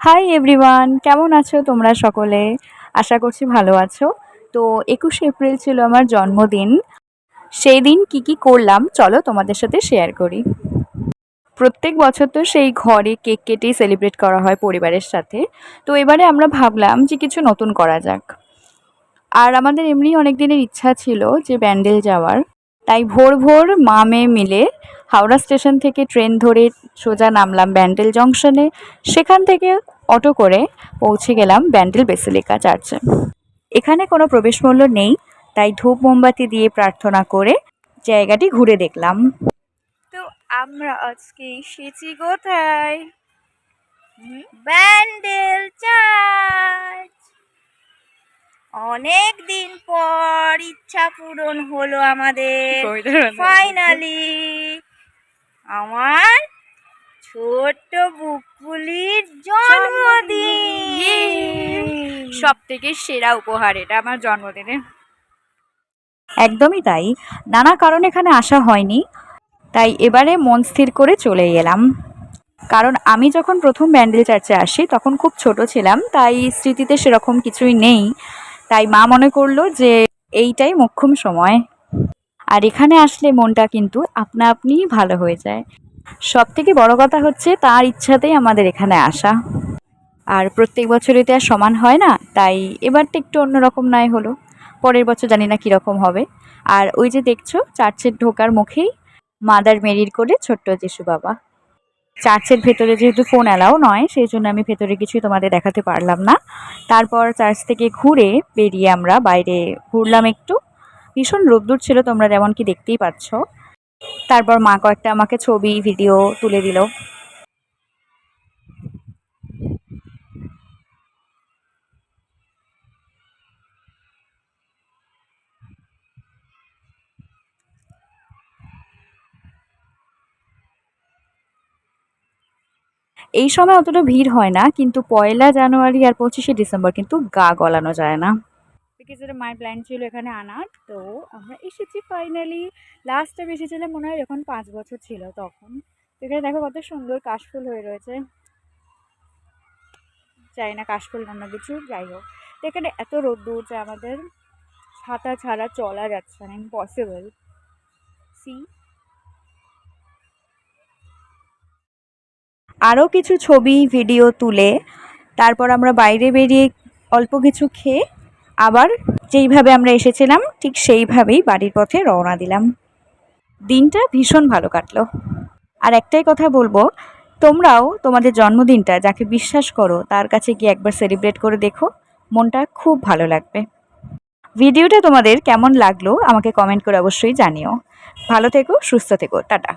Hi everyone, কেমন আছো তোমরা সকলে? আশা করছি ভালো আছো। তো 21শে এপ্রিল ছিল আমার জন্মদিন। সেই দিন কি করলাম চলো তোমাদের সাথে শেয়ার করি। প্রত্যেক বছর তো সেই ঘরে কেক কেটেই সেলিব্রেট করা হয় পরিবারের সাথে। তো এবারে আমরা ভাবলাম যে কিছু নতুন করা যাক। আর আমাদের এমনি অনেক দিনের ইচ্ছা ছিল যে ব্যান্ডেল যাওয়ার। তাই ভোর ভোর মা মেয়ে মিলে হাওড়া স্টেশন থেকে ট্রেন ধরে সোজা নামলাম ব্যান্ডেল জংশনে। সেখান থেকে অটো করে পৌঁছে গেলাম ব্যান্ডেল বেসিলিকা চার্চে। এখানে কোনো প্রবেশ মূল্য নেই, তাই ধূপ মোমবাতি দিয়ে প্রার্থনা করে জায়গাটি ঘুরে দেখলাম। তো আমরা আজকে এসেছি কোথায়? ব্যান্ডেল চার্চ। অনেক দিন পর ইচ্ছা পূরণ হলো আমাদের, ফাইনালি। আমার ছোট্ট বুকুলির জন্মদিন, সব থেকে সেরা উপহার এটা আমার জন্মদিনে। একদমই তাই, নানা কারণে এখানে আসা হয়নি, তাই এবারে মন স্থির করে চলে এলাম। কারণ আমি যখন প্রথম ব্যান্ডেল চার্চে আসি তখন খুব ছোট ছিলাম, তাই স্মৃতিতে সেরকম কিছুই নেই। তাই মা মনে করলো যে এইটাই মোক্ষম সময়। আর এখানে আসলে মনটা কিন্তু আপনা আপনিই ভালো হয়ে যায়। সব থেকে বড় কথা হচ্ছে তার ইচ্ছাতেই আমাদের এখানে আসা। আর প্রত্যেক বছরই তো আর সমান হয় না, তাই এবারটা একটু অন্যরকম নয় হলো। পরের বছর জানি না কীরকম হবে। আর ওই যে দেখছো চার্চের ঢোকার মুখেই মাদার মেরির কোলে ছোট্ট যিশু বাবা। চার্চের ভেতরে যেহেতু ফোন অ্যালাউ নয়, সেই জন্য আমি ভেতরে কিছুই তোমাদের দেখাতে পারলাম না। তারপর চার্চ থেকে ঘুরে বেরিয়ে আমরা বাইরে ঘুরলাম একটু। ভীষণ রোদ্দুর ছিল, তোমরা যেমন কি দেখতেই পাচ্ছ। তারপর মা কয়েকটা আমাকে ছবি ভিডিও তুলে দিল। এই সময় অতটা ভিড় হয় না, কিন্তু 1লা জানুয়ারি আর 25শে ডিসেম্বর কিন্তু গা গলানো যায় না। বিকজ এটা মায়ের প্ল্যান ছিল এখানে আনার, তো আমরা এসেছি ফাইনালি। লাস্ট টাইম এসেছিলাম মনে হয় যখন 5 বছর ছিল তখন। এখানে দেখো কত সুন্দর কাশফুল হয়ে রয়েছে। চাই না কাশফুল অন্য কিছু, যাই হোক। এখানে এত রোদ্দুর যে আমাদের ছাতা ছাড়া চলা যাচ্ছে না, ইম্পসিবল। সি আরও কিছু ছবি ভিডিও তুলে তারপর আমরা বাইরে বেরিয়ে অল্প কিছু খেয়ে আবার যেইভাবে আমরা এসেছিলাম ঠিক সেইভাবেই বাড়ির পথে রওনা দিলাম। দিনটা ভীষণ ভালো কাটলো। আর একটাই কথা বলবো, তোমরাও তোমাদের জন্মদিনটা যাকে বিশ্বাস করো তার কাছে গিয়ে একবার সেলিব্রেট করে দেখো, মনটা খুব ভালো লাগবে। ভিডিওটা তোমাদের কেমন লাগলো আমাকে কমেন্ট করে অবশ্যই জানিও। ভালো থেকো, সুস্থ থেকো, টাটা।